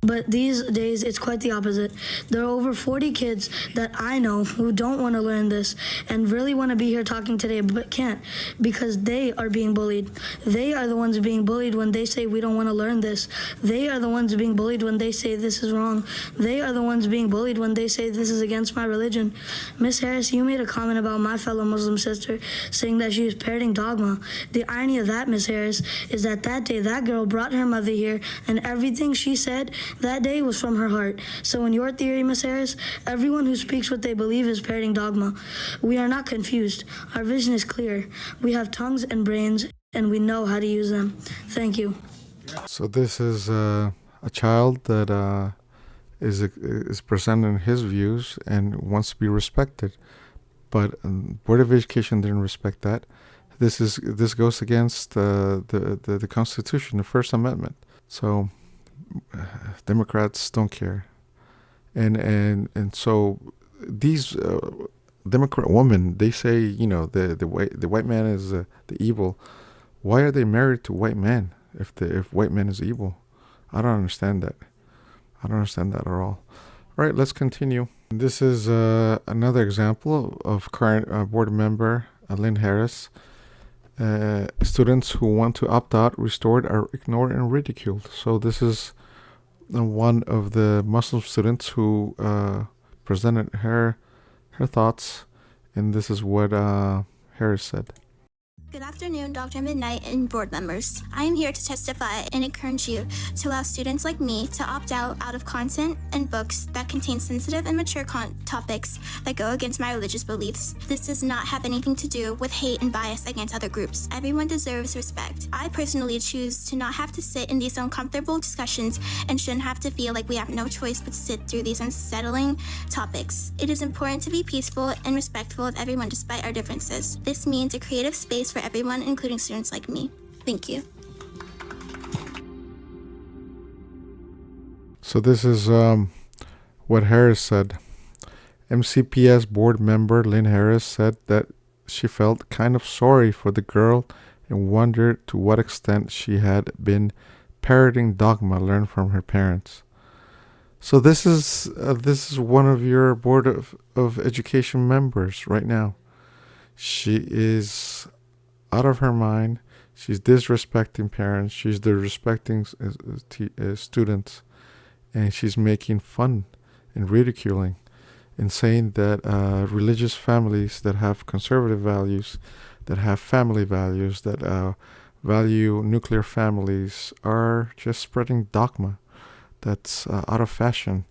but these days it's quite the opposite. There are over 40 kids that I know who don't want to learn this and really want to be here talking today but can't because they are being bullied. They are the ones being bullied when they say we don't want to learn this. They are the ones being bullied when they say this is wrong. They are the ones being bullied when they say this is against my religion. Miss Harris, you made a comment about my fellow Muslim sister saying that she was parroting dogma. The irony of that, Miss Harris, is that day that girl brought her mother here and everything she said that day was from her heart. So in your theory, Miss Harris, everyone who speaks what they believe is parroting dogma. We are not confused. Our vision is clear. We have tongues and brains, and we know how to use them. Thank you. So this is a child that is presenting his views and wants to be respected, but Board of Education didn't respect that. This goes against the Constitution, the First Amendment. So Democrats don't care, and so these Democrat women, they say, you know, the white man is the evil. Why are they married to white men if white man is evil? I don't understand that. I don't understand that at all. All right, let's continue. This is another example of current board member Lynn Harris. Students who want to opt out, restored, are ignored and ridiculed. So this is one of the Muslim students who presented her thoughts, and this is what Harris said. Good afternoon, Dr. Midnight and board members. I am here to testify and encourage you to allow students like me to opt out of content and books that contain sensitive and mature topics that go against my religious beliefs. This does not have anything to do with hate and bias against other groups. Everyone deserves respect. I personally choose to not have to sit in these uncomfortable discussions and shouldn't have to feel like we have no choice but to sit through these unsettling topics. It is important to be peaceful and respectful of everyone despite our differences. This means a creative space for everyone, including students like me. Thank you. So this is what Harris said. MCPS board member Lynn Harris said that she felt kind of sorry for the girl and wondered to what extent she had been parroting dogma learned from her parents. So this is one of your board of education members right now. She is out of her mind. She's disrespecting parents. She's disrespecting students, and she's making fun and ridiculing and saying that religious families that have conservative values, that have family values, that value nuclear families are just spreading dogma that's out of fashion.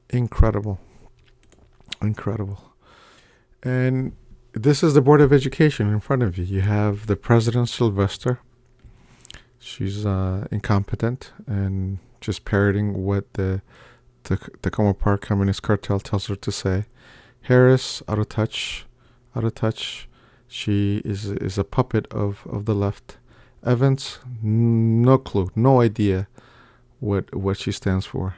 Incredible. And this is the Board of Education in front of you. You have the President, Sylvester. She's incompetent and just parroting what the Takoma Park Communist Cartel tells her to say. Harris, out of touch. She is a puppet of the left. Evans, no clue, no idea what she stands for.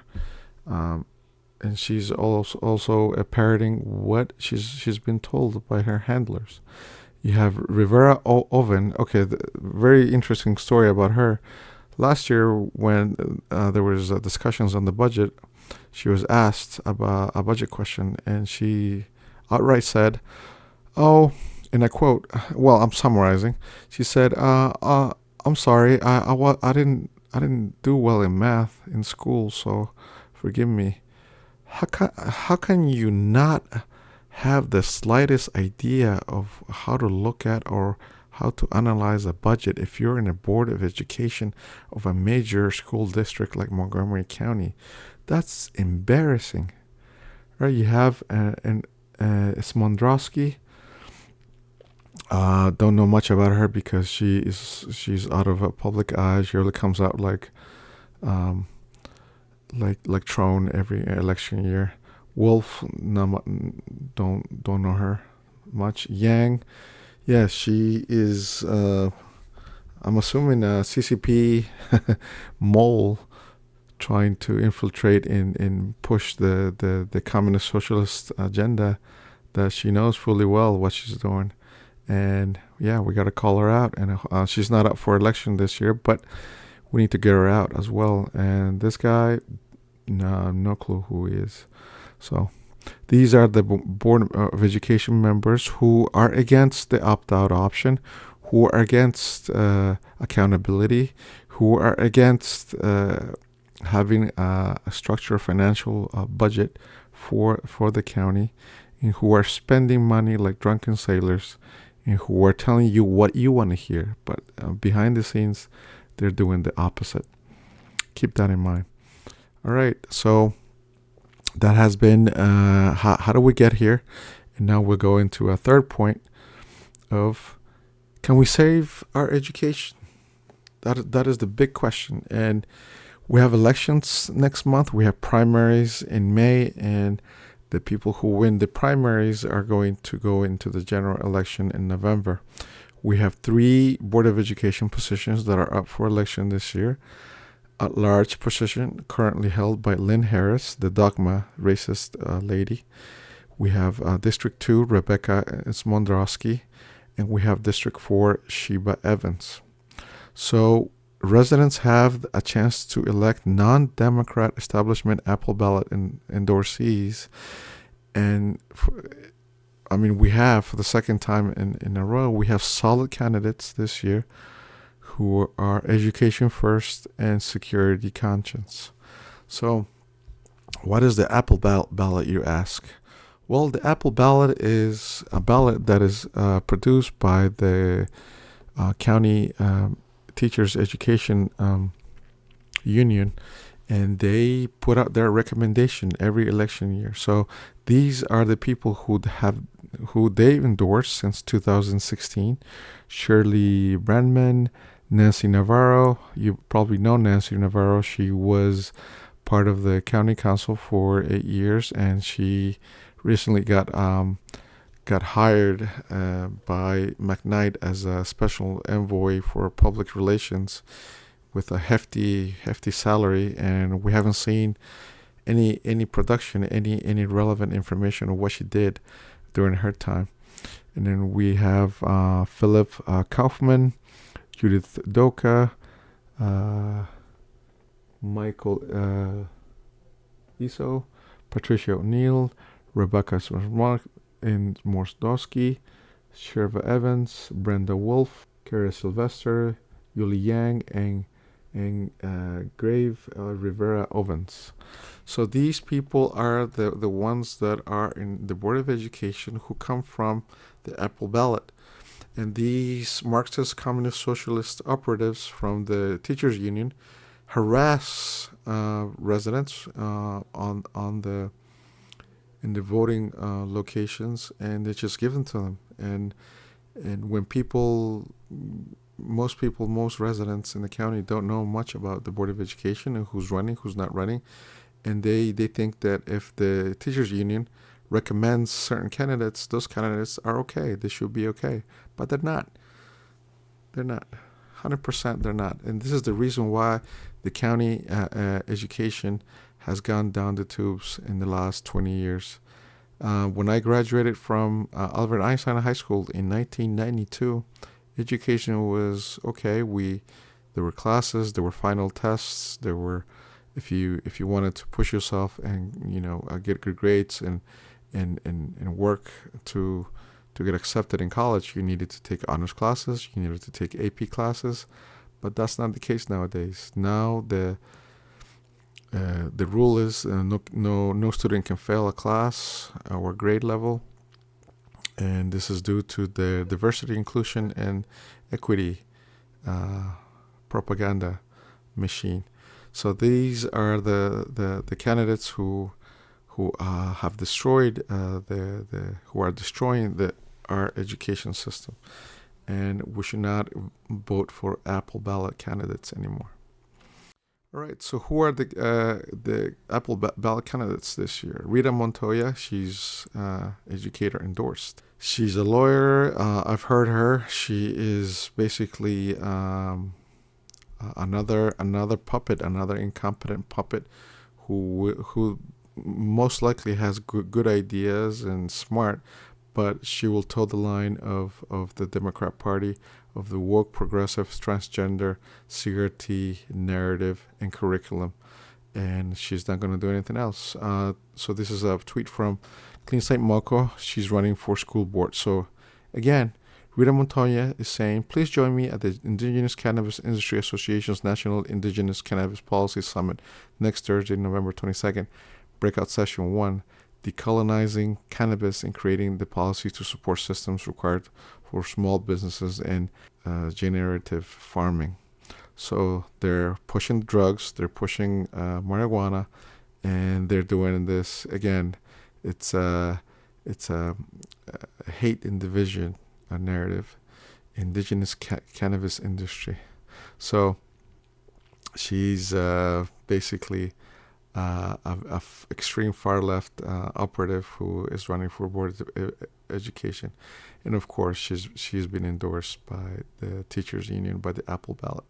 And she's also parroting what she's been told by her handlers. You have Rivera Oven. Okay, very interesting story about her. Last year, when there was discussions on the budget, she was asked about a budget question, and she outright said, "Oh," and I quote. Well, I'm summarizing. She said, "I'm sorry. I didn't do well in math in school, so forgive me." How can you not have the slightest idea of how to look at or how to analyze a budget if you're in a board of education of a major school district like Montgomery County? That's embarrassing, right? You have Smondrowski. Don't know much about her because she's out of public eye. She really comes out like like Trone every election year. Wolf, don't know her much. Yang, yeah, she is. I'm assuming a CCP mole trying to infiltrate and push the communist socialist agenda that she knows fully well what she's doing. And yeah, we got to call her out. And she's not up for election this year, but we need to get her out as well. And this guy, no clue who he is. So these are the Board of Education members who are against the opt-out option, who are against accountability, who are against having a structured financial budget for the county, and who are spending money like drunken sailors, and who are telling you what you want to hear. But behind the scenes, they're doing the opposite. Keep that in mind. All right, so that has been how do we get here? And now we'll go into a third point of, can we save our education? That is the big question. And we have elections next month. We have primaries in May, and the people who win the primaries are going to go into the general election in November. We have 3 Board of Education positions that are up for election this year. A large position currently held by Lynn Harris, the dogma racist lady. We have District 2, Rebecca Smondrowski, and we have District 4, Sheba Evans. So residents have a chance to elect non-Democrat establishment Apple Ballot endorsees. And we have, for the second time in a row, we have solid candidates this year who are education first and security conscience. So what is the Apple Ballot, you ask? Well, the Apple Ballot is a ballot that is produced by the county Teachers Education Union, and they put out their recommendation every election year. So these are the people who they've endorsed since 2016. Shirley Brandman, Nancy Navarro. You probably know Nancy Navarro. She was part of the county council for 8 years, and she recently got hired by McKnight as a special envoy for public relations with a hefty salary, and we haven't seen any production, any relevant information of what she did during her time. And then we have Philip Kaufman, Judith Doka, Michael Iso, Patricia O'Neill, Rebecca Morsdowski, Sherva Evans, Brenda Wolf, Kara Sylvester, Yuli Yang, and Grave Rivera Ovens. So these people are the ones that are in the Board of Education who come from the Apple Ballot. And these Marxist Communist Socialist operatives from the Teachers Union harass residents in the voting locations, and they just give them to them. And when most residents in the county don't know much about the Board of Education and who's running, who's not running, and they think that if the Teachers Union recommends certain candidates, those candidates are okay. They should be okay. But they're not. They're not. 100% they're not. And this is the reason why the county education has gone down the tubes in the last 20 years. When I graduated from Albert Einstein High School in 1992, education was okay. There were classes, there were final tests, there were, if you wanted to push yourself and get good grades and work to get accepted in college, you needed to take honors classes, you needed to take AP classes, but that's not the case nowadays. Now the rule is no student can fail a class or grade level, and this is due to the diversity, inclusion, and equity propaganda machine. So these are the candidates who have destroyed who are destroying our education system, and we should not vote for Apple Ballot candidates anymore. All right, so who are the Apple Ballot candidates this year? Rita Montoya, she's educator endorsed. She's a lawyer. I've heard her. She is basically another puppet, another incompetent puppet who most likely has good ideas and smart, but she will toe the line of the Democrat Party, of the woke, progressive, transgender, CRT narrative and curriculum. And she's not going to do anything else. So this is a tweet from Clean Slate MoCo. She's running for school board. So again, Rita Montoya is saying, please join me at the Indigenous Cannabis Industry Association's National Indigenous Cannabis Policy Summit next Thursday, November 22nd. Breakout Session 1, Decolonizing Cannabis and Creating the Policy to Support Systems Required for Small Businesses and Generative Farming. So they're pushing drugs, they're pushing marijuana, and they're doing this, again, it's a hate and division narrative, indigenous cannabis industry. So she's basically a extreme far left operative who is running for board of education, and of course she's been endorsed by the teachers union, by the Apple Ballot.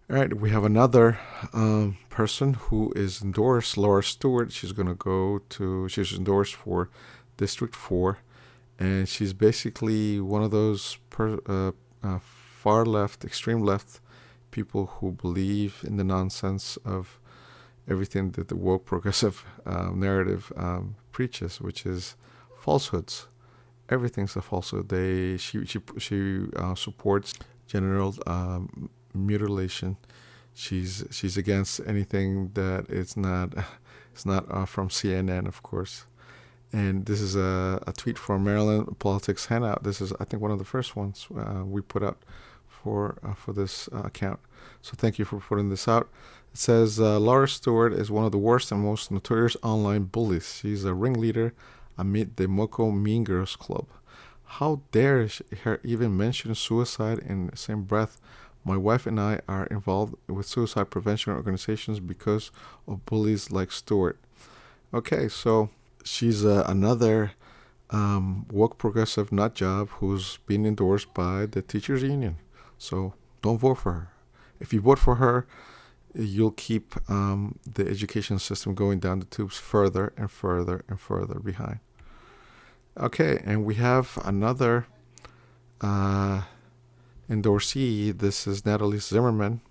All right, we have another person who is endorsed, Laura Stewart. She's endorsed for District 4, and she's basically one of those far left, extreme left people who believe in the nonsense of everything that the woke progressive narrative preaches, which is falsehoods. Everything's a falsehood. She supports genital mutilation. She's against anything that it's not from CNN, of course. And this is a tweet from Maryland Politics Handout. This is, I think, one of the first ones we put out for this account. So thank you for putting this out. It says, Laura Stewart is one of the worst and most notorious online bullies. She's a ringleader amid the MoCo Mean Girls Club. How dare her even mention suicide in the same breath? My wife and I are involved with suicide prevention organizations because of bullies like Stewart. Okay, so she's another woke progressive nut job who's been endorsed by the teachers union. So don't vote for her. If you vote for her, you'll keep the education system going down the tubes further and further and further behind. Okay, and we have another endorsee. This is Natalie Zimmerman.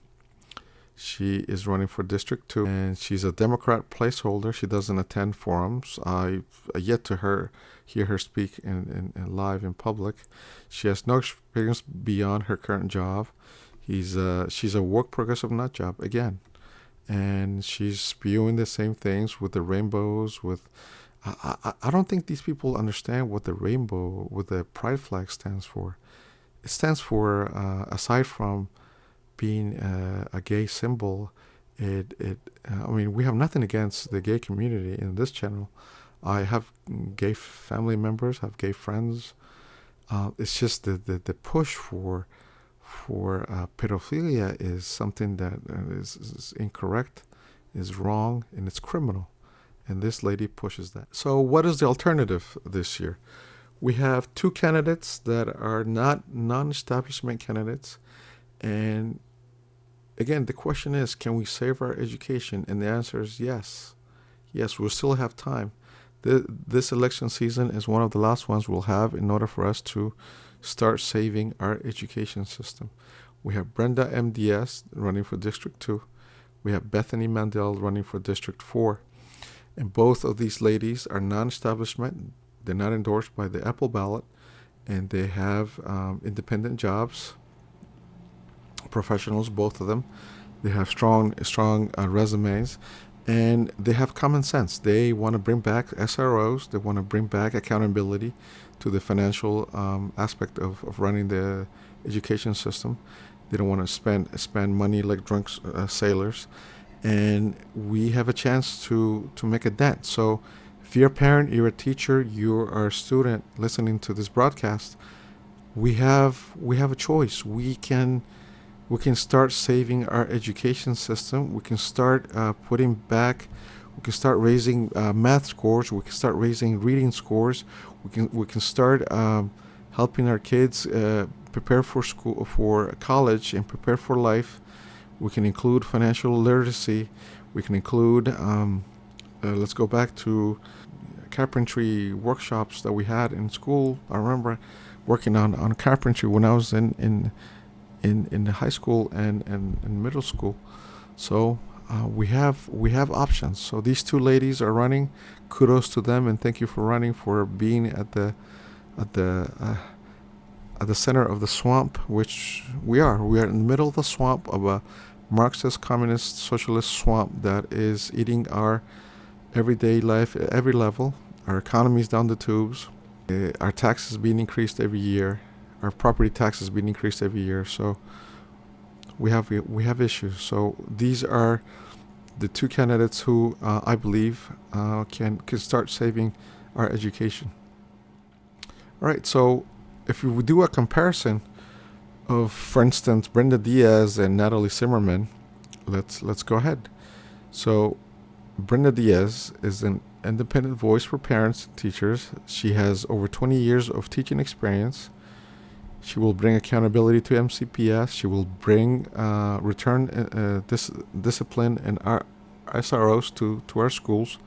She is running for District 2, and she's a Democrat placeholder. She doesn't attend forums. I've yet to hear her speak in live in public. She has no experience beyond her current job. She's a woke progressive nut job again, and she's spewing the same things with the rainbows. I don't think these people understand what the rainbow with the pride flag stands for. It stands for, aside from being a gay symbol, I mean, we have nothing against the gay community in this channel. I have gay family members, have gay friends. It's just the push for pedophilia is something that is incorrect, is wrong, and it's criminal. And this lady pushes that. So what is the alternative this year? We have two candidates that are not non-establishment candidates. And again, the question is, can we save our education? And the answer is yes. Yes, we'll still have time. This election season is one of the last ones we'll have in order for us to start saving our education system. We have Brenda MDS running for District 2. We have Bethany Mandel running for District 4. And both of these ladies are non-establishment. They're not endorsed by the Apple Ballot, and they have independent jobs, professionals, both of them. They have strong resumes, and they have common sense. They want to bring back SROs. They want to bring back accountability to the financial aspect of running the education system. They don't want to spend money like drunk sailors. And we have a chance to make a dent. So if you're a parent, you're a teacher, you are a student listening to this broadcast, we have a choice. We can We can start saving our education system. We can start putting back. We can start raising math scores. We can start raising reading scores. We can start helping our kids prepare for school, for college, and prepare for life. We can include financial literacy. We can include. Let's go back to carpentry workshops that we had in school. I remember working on carpentry when I was in the high school and middle school. So we have options. So these two ladies are running. Kudos to them, and thank you for running, for being at the center of the swamp, which we are. We are in the middle of the swamp of a Marxist, communist, socialist swamp that is eating our everyday life at every level. Our economy is down the tubes. Our taxes being increased every year. Our property taxes being increased every year. So we have issues. So these are the two candidates who I believe can start saving our education. All right. So if we do a comparison of, for instance, Brenda Diaz and Natalie Zimmerman, let's go ahead. So Brenda Diaz is an independent voice for parents and teachers. She has over 20 years of teaching experience. She will bring accountability to MCPS. She will bring return discipline and our SROs to our schools.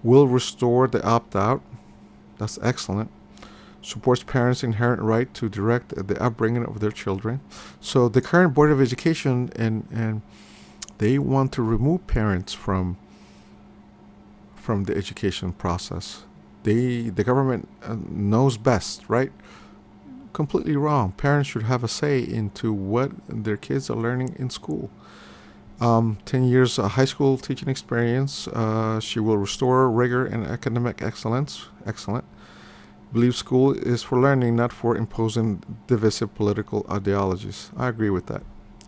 Will restore the opt-out. That's excellent. Supports parents' inherent right to direct the upbringing of their children. So the current Board of Education and they want to remove parents from the education process. The government knows best, right? Completely wrong. Parents should have a say into what their kids are learning in school. 10 years high school teaching experience. She will restore rigor and academic excellence. Excellent. Believes school is for learning, not for imposing divisive political ideologies. I agree with that,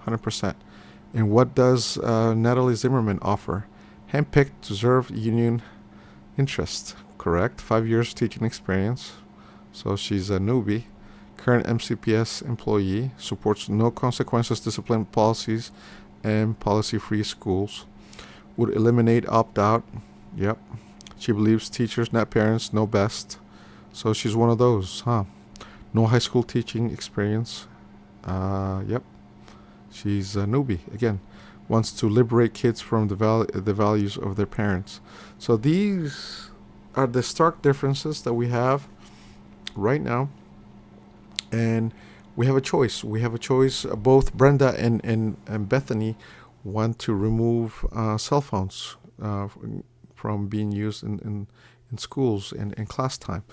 100%. And what does Natalie Zimmerman offer? Handpicked to serve union interest, correct? 5 years teaching experience. So she's a newbie. Current MCPS employee. Supports no consequences discipline policies and policy-free schools. Would eliminate opt-out. Yep. She believes teachers, not parents, know best. So she's one of those, huh? No high school teaching experience. Yep. She's a newbie. Again, wants to liberate kids from the values of their parents. So these are the stark differences that we have right now. And we have a choice. We have a choice. Both Brenda and Bethany want to remove cell phones from being used in schools and in class time.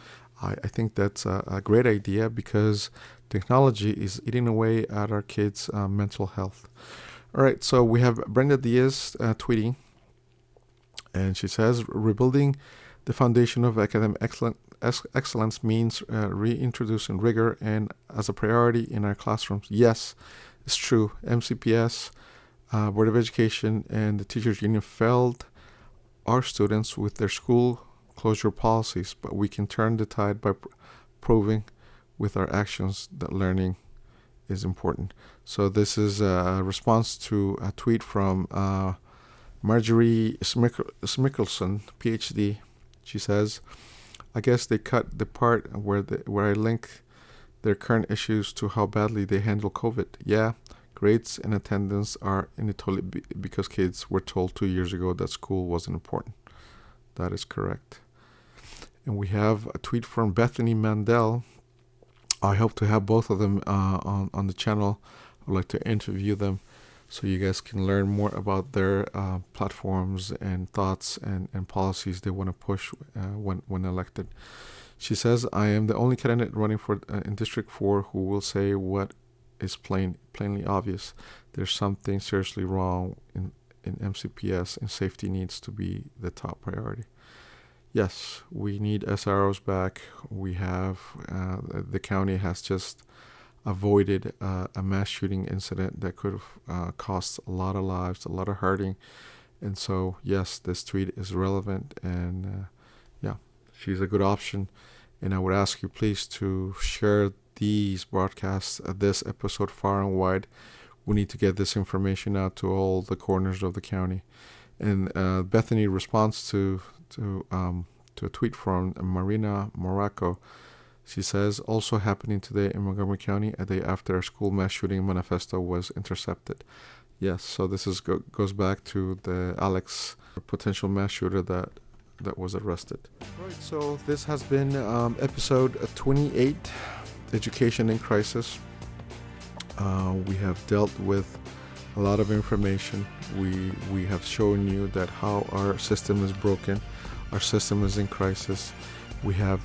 I think that's a great idea because technology is eating away at our kids' mental health. All right, so we have Brenda Diaz tweeting, and she says, rebuilding the foundation of academic excellence means reintroducing rigor and as a priority in our classrooms. Yes, it's true. MCPS, Board of Education, and the Teachers Union failed our students with their school closure policies, but we can turn the tide by proving with our actions that learning is important. So this is a response to a tweet from Marjorie Smickelson, PhD. She says, I guess they cut the part where I link their current issues to how badly they handle COVID. Yeah, grades and attendance are in the toilet because kids were told 2 years ago that school wasn't important. That is correct. And we have a tweet from Bethany Mandel. I hope to have both of them on the channel. I'd like to interview them so you guys can learn more about their platforms and thoughts and policies they want to push when elected. She says, I am the only candidate running for in District 4 who will say what is plainly obvious. There's something seriously wrong in MCPS, and safety needs to be the top priority. Yes, we need SROs back. We have, the county has just avoided a mass shooting incident that could have cost a lot of lives, a lot of hurting. And so, yes, this tweet is relevant, and yeah, she's a good option. And I would ask you please to share these broadcasts, this episode far and wide We need to get this information out to all the corners of the county. And Bethany responds to a tweet from Marina Morocco. She says, also happening today in Montgomery County, a day after a school mass shooting manifesto was intercepted. Yes, so this goes back to the Alex potential mass shooter that was arrested. Right, so this has been episode 28, Education in Crisis. We have dealt with a lot of information. We have shown you that how our system is broken, our system is in crisis. We have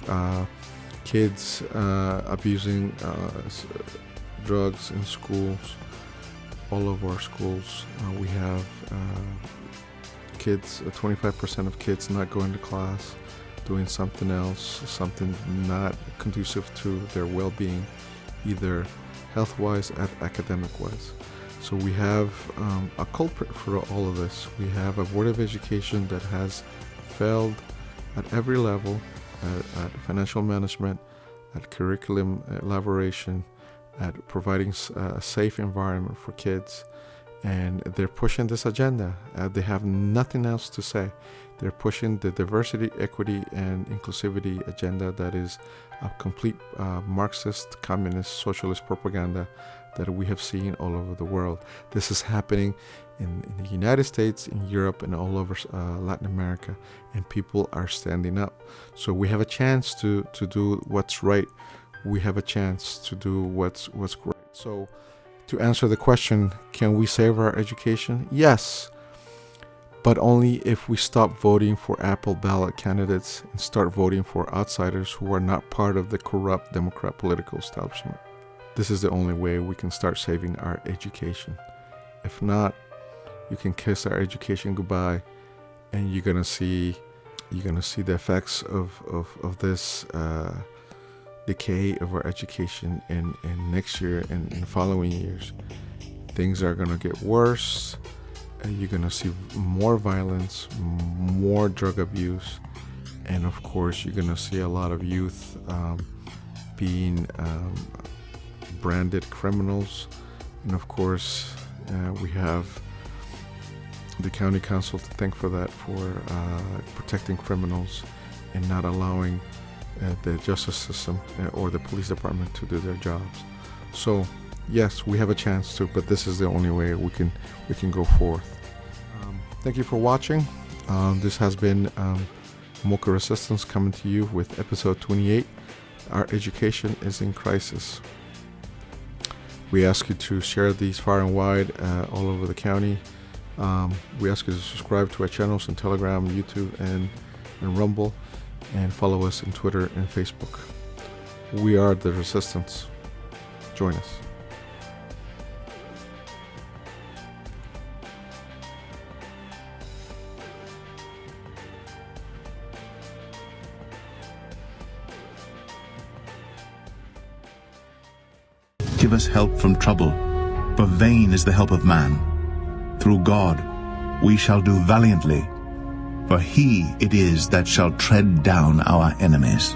kids abusing drugs in schools, all of our schools. We have kids, 25% of kids not going to class, doing something else, something not conducive to their well-being, either health-wise or academic-wise. So we have a culprit for all of this. We have a Board of Education that has failed at every level, at financial management, at curriculum elaboration, at providing a safe environment for kids. And they're pushing this agenda. They have nothing else to say. They're pushing the diversity, equity, and inclusivity agenda that is a complete Marxist, communist, socialist propaganda that we have seen all over the world. This is happening in the United States, in Europe, and all over Latin America, and people are standing up. So we have a chance to do what's right. We have a chance to do what's great. So to answer the question, can we save our education? Yes, but only if we stop voting for Apple Ballot candidates and start voting for outsiders who are not part of the corrupt Democrat political establishment. This is the only way we can start saving our education. If not, you can kiss our education goodbye, and you're gonna see the effects of this decay of our education in next year and in following years. Things are gonna get worse, and you're gonna see more violence, more drug abuse, and of course you're gonna see a lot of youth being branded criminals. And of course we have the county council to thank for that, for protecting criminals and not allowing the justice system or the police department to do their jobs. So yes, we have a chance to, but this is the only way we can go forth. Thank you for watching. This has been MoCo Resistance coming to you with episode 28. Our education is in crisis. We ask you to share these far and wide all over the county. We ask you to subscribe to our channels on Telegram, YouTube, and Rumble, and follow us on Twitter and Facebook. We are the Resistance. Join us. Give us help from trouble, for vain is the help of man. Through God we shall do valiantly, for he it is that shall tread down our enemies.